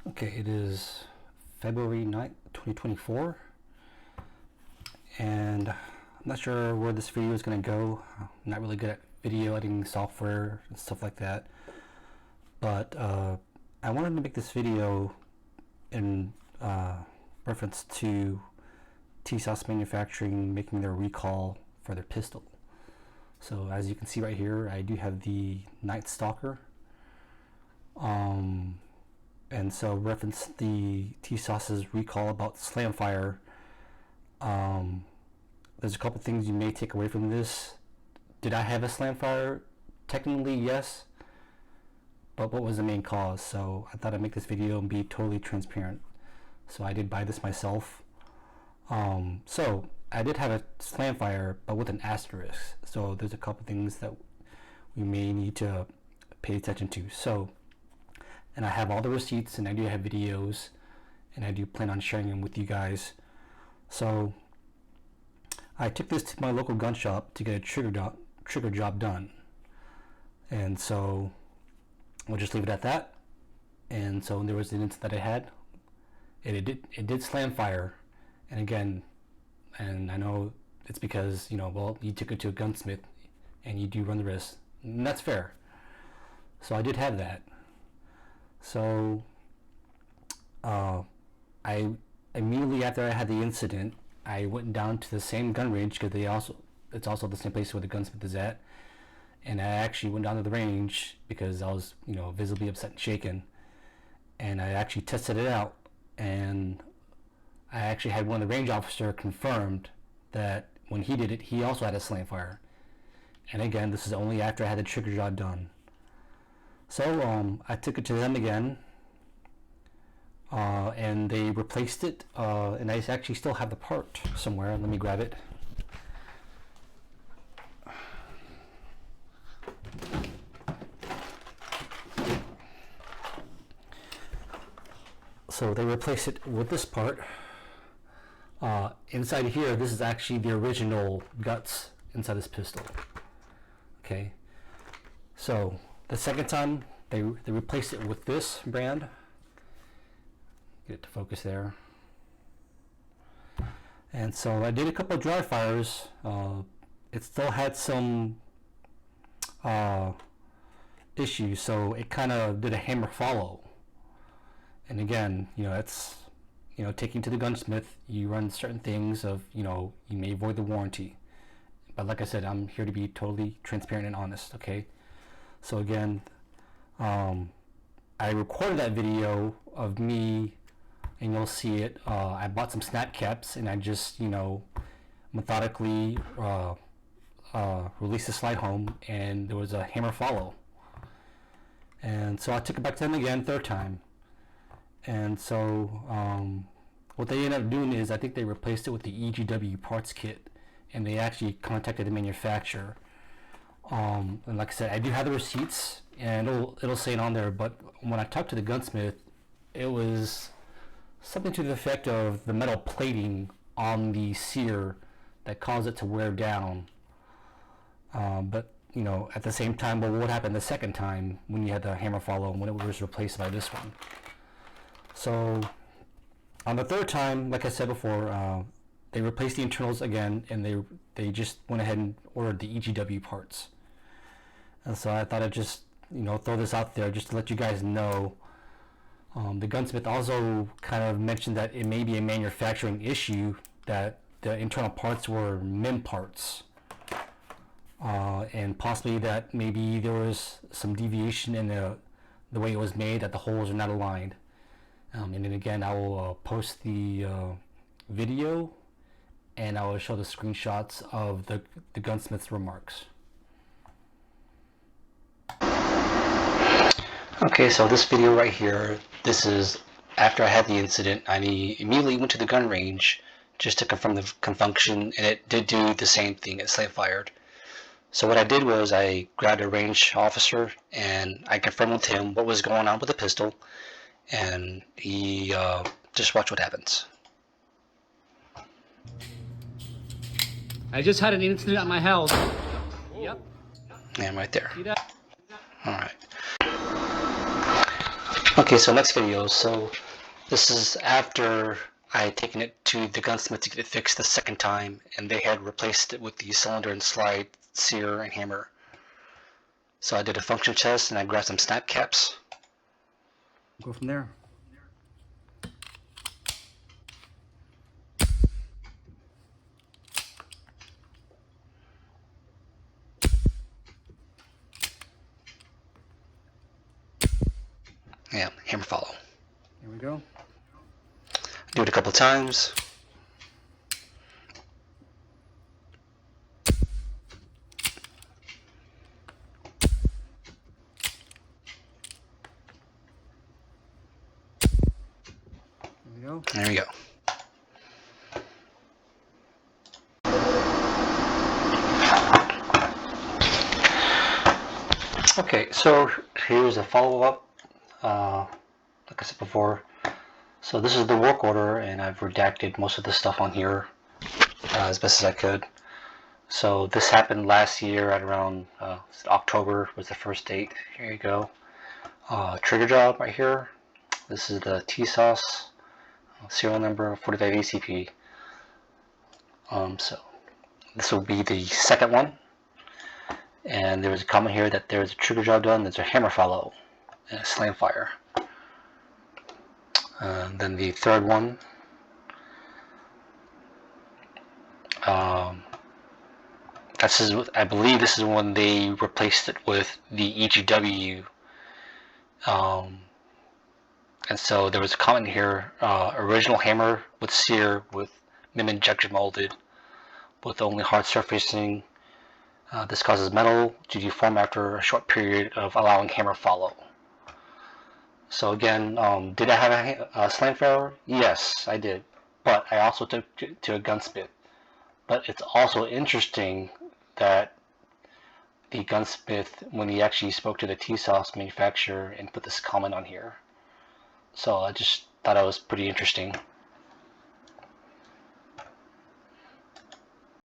Okay, it is February 9th, 2024, and I'm not sure where this video is going to go. I'm not really good at video editing software and stuff like that, but I wanted to make this video in reference to TISAS Manufacturing making their recall for their pistol. So as you can see right here, I do have the Night Stalker. And so reference the TISAS's recall about slamfire. There's a couple things you may take away from this. Did I have a slamfire? Technically, yes. But what was the main cause? So I thought I'd make this video and be totally transparent. So I did buy this myself. So I did have a slamfire, but with an asterisk. So there's a couple things that we may need to pay attention to. So, and I have all the receipts, and I do have videos, and I do plan on sharing them with you guys. So I took this to my local gun shop to get a trigger job done, and so we'll just leave it at that. And so there was an incident that I had. It did slam fire, and again, and I know it's because, you know, well, you took it to a gunsmith, and you do run the risk, and that's fair. So I did have that. So I immediately after I had the incident, I went down to the same gun range, because it's also the same place where the gunsmith is at, and I actually went down to the range because I was, you know, visibly upset and shaken, and I actually tested it out, and I actually had one of the range officer confirmed that when he did it, he also had a slam fire. And again, this is only after I had the trigger job done. So I took it to them again, and they replaced it, and I actually still have the part somewhere. Let me grab it. So they replaced it with this part. Inside here, this is actually the original guts inside this pistol. Okay, so the second time they replaced it with this brand. Get it to focus there. And so I did a couple of dry fires. It still had some issues, so it kind of did a hammer follow. And again, you know, it's, you know, taking to the gunsmith, you run certain things of, you know, you may void the warranty. But like I said, I'm here to be totally transparent and honest, okay? So again, I recorded that video of me, and you'll see it. I bought some snap caps, and I just, you know, methodically released the slide home, and there was a hammer follow. And so I took it back to them again, third time. And so what they ended up doing is, I think they replaced it with the EGW parts kit, and they actually contacted the manufacturer. And like I said, I do have the receipts, and it'll say it on there, but when I talked to the gunsmith, it was something to the effect of the metal plating on the sear that caused it to wear down. But, you know, at the same time, well, what happened the second time when you had the hammer follow and when it was replaced by this one? So on the third time, like I said before, they replaced the internals again, and they just went ahead and ordered the EGW parts. And so I thought I'd just, you know, throw this out there just to let you guys know. The gunsmith also kind of mentioned that it may be a manufacturing issue, that the internal parts were MIM parts, and possibly that maybe there was some deviation in the way it was made, that the holes are not aligned. And then again, I will post the video, and I will show the screenshots of the gunsmith's remarks. Okay, so this video right here, this is after I had the incident. I immediately went to the gun range just to confirm the function, and it did do the same thing. It slam fired. So what I did was I grabbed a range officer, and I confirmed with him what was going on with the pistol, and he just watch what happens. I just had an incident at my house. Yep. And right there. See that? All right. Okay, so next video. So this is after I had taken it to the Gunsmith to get it fixed the second time, and they had replaced it with the Cylnder and Slide sear and hammer. So I did a function test and I grabbed some snap caps. Go from there. Yeah, hammer follow. Here we go. Do it a couple times. There we go. There we go. Okay, so here's a follow-up. Like I said before, so this is the work order, and I've redacted most of the stuff on here as best as I could. So this happened last year at around October was the first date. Here you go. Trigger job right here. This is the TISAS serial number 45 ACP. So this will be the second one. And there was a comment here that there's a trigger job done. There's a hammer follow and a slam fire. Then the third one. I believe this is when they replaced it with the EGW. And so there was a comment here, original hammer with sear with MIM injection molded with only hard surfacing. This causes metal to deform after a short period of allowing hammer follow. So again, did I have a slant fire? Yes, I did. But I also took it to a gunsmith. But it's also interesting that the gunsmith, when he actually spoke to the TISAS manufacturer and put this comment on here. So I just thought it was pretty interesting.